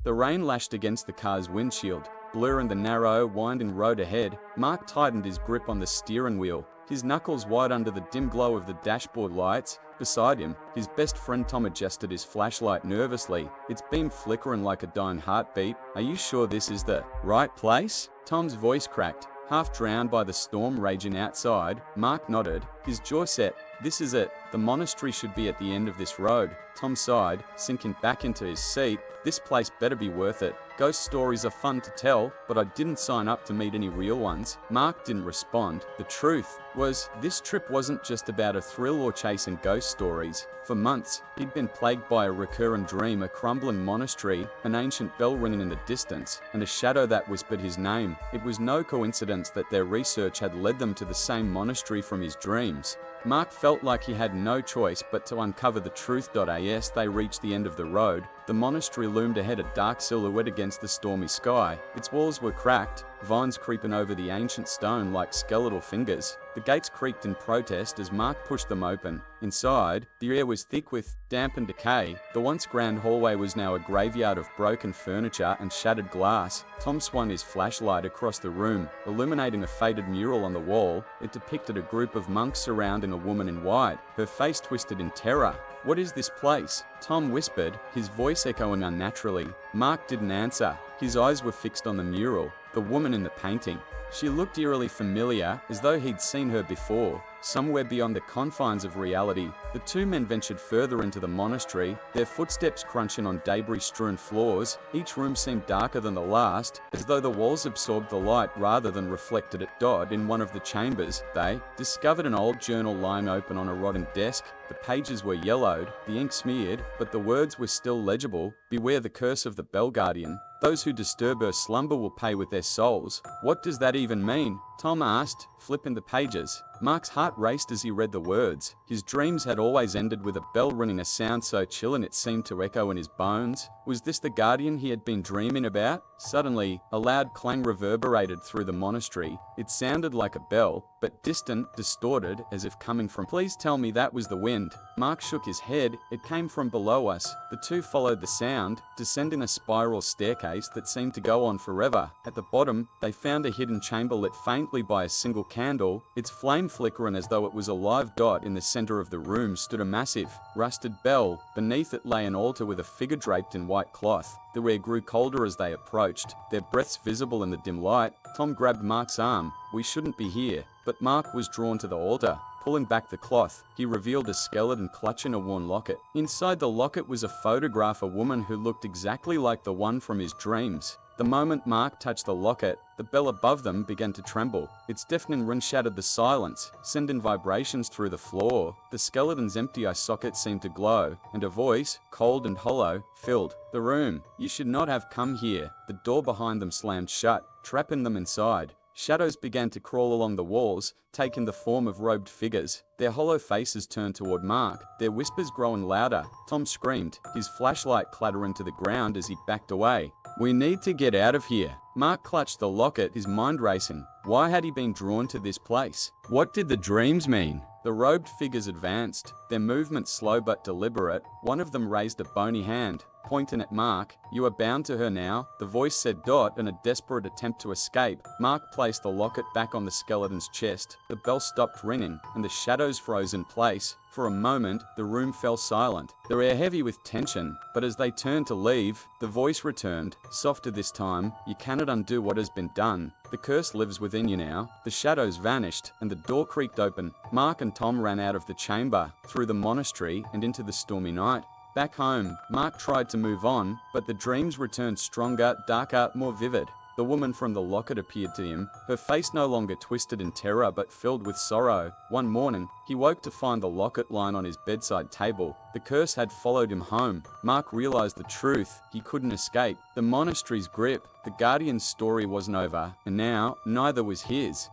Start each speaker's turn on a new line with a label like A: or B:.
A: The rain lashed against the car's windshield, blurring the narrow, winding road ahead. Mark tightened his grip on the steering wheel, his knuckles wide under the dim glow of the dashboard lights. Beside him, his best friend Tom adjusted his flashlight nervously, its beam flickering like a dying heartbeat. "Are you sure this is the right place?" Tom's voice cracked, half drowned by the storm raging outside. Mark nodded, his jaw set. "This is it. The monastery should be at the end of this road." Tom sighed, sinking back into his seat. "This place better be worth it. Ghost stories are fun to tell, but I didn't sign up to meet any real ones." Mark didn't respond. The truth was, this trip wasn't just about a thrill or chasing ghost stories. For months, he'd been plagued by a recurring dream, a crumbling monastery, an ancient bell ringing in the distance, and a shadow that whispered his name. It was no coincidence that their research had led them to the same monastery from his dreams. Mark felt like he had no choice but to uncover the truth. As they reached the end of the road, the monastery loomed ahead, a dark silhouette against the stormy sky. Its walls were cracked, vines creeping over the ancient stone like skeletal fingers. The gates creaked in protest as Mark pushed them open. Inside, the air was thick with damp and decay. The once grand hallway was now a graveyard of broken furniture and shattered glass. Tom swung his flashlight across the room, illuminating a faded mural on the wall. It depicted a group of monks surrounding a woman in white, her face twisted in terror. "What is this place?" Tom whispered, his voice echoing unnaturally. Mark didn't answer. His eyes were fixed on the mural, the woman in the painting. She looked eerily familiar, as though he'd seen her before, somewhere beyond the confines of reality. The two men ventured further into the monastery, their footsteps crunching on debris-strewn floors. Each room seemed darker than the last, as though the walls absorbed the light rather than reflected it. In one of the chambers, they discovered an old journal lying open on a rotting desk. The pages were yellowed, the ink smeared, but the words were still legible. "Beware the curse of the Bell Guardian. Those who disturb her slumber will pay with their souls." "What does that even mean?" Tom asked, flipping the pages. Mark's heart raced as he read the words. His dreams had always ended with a bell ringing, a sound so chilling it seemed to echo in his bones. Was this the guardian he had been dreaming about? Suddenly, a loud clang reverberated through the monastery. It sounded like a bell, but distant, distorted, as if coming from— "Please tell me that was the wind." Mark shook his head. "It came from below us." The two followed the sound, descending a spiral staircase that seemed to go on forever. At the bottom, they found a hidden chamber lit faintly by a single candle, its flame flickering as though it was a live dot. In the center of the room stood a massive, rusted bell. Beneath it lay an altar with a figure draped in white cloth. The air grew colder as they approached, their breaths visible in the dim light. Tom grabbed Mark's arm. "We shouldn't be here." But Mark was drawn to the altar. Pulling back the cloth, he revealed a skeleton clutching a worn locket. Inside the locket was a photograph, a woman who looked exactly like the one from his dreams. The moment Mark touched the locket, the bell above them began to tremble. Its deafening ring shattered the silence, sending vibrations through the floor. The skeleton's empty eye socket seemed to glow, and a voice, cold and hollow, filled the room. "You should not have come here." The door behind them slammed shut, trapping them inside. Shadows began to crawl along the walls, taking the form of robed figures. Their hollow faces turned toward Mark, their whispers growing louder. Tom screamed, his flashlight clattering to the ground as he backed away. "We need to get out of here." Mark clutched the locket, his mind racing. Why had he been drawn to this place? What did the dreams mean? The robed figures advanced, their movements slow but deliberate. One of them raised a bony hand, pointing at Mark. "You are bound to her now," the voice said. In a desperate attempt to escape, Mark placed the locket back on the skeleton's chest. The bell stopped ringing, and the shadows froze in place. For a moment, the room fell silent, the air heavy with tension. But as they turned to leave, the voice returned, softer this time. "You cannot undo what has been done. The curse lives within you now." The shadows vanished, and the door creaked open. Mark and Tom ran out of the chamber, through the monastery, and into the stormy night. Back home, Mark tried to move on, but the dreams returned stronger, darker, more vivid. The woman from the locket appeared to him, her face no longer twisted in terror but filled with sorrow. One morning, he woke to find the locket lying on his bedside table. The curse had followed him home. Mark realized the truth. He couldn't escape the monastery's grip. The guardian's story wasn't over, and now, neither was his.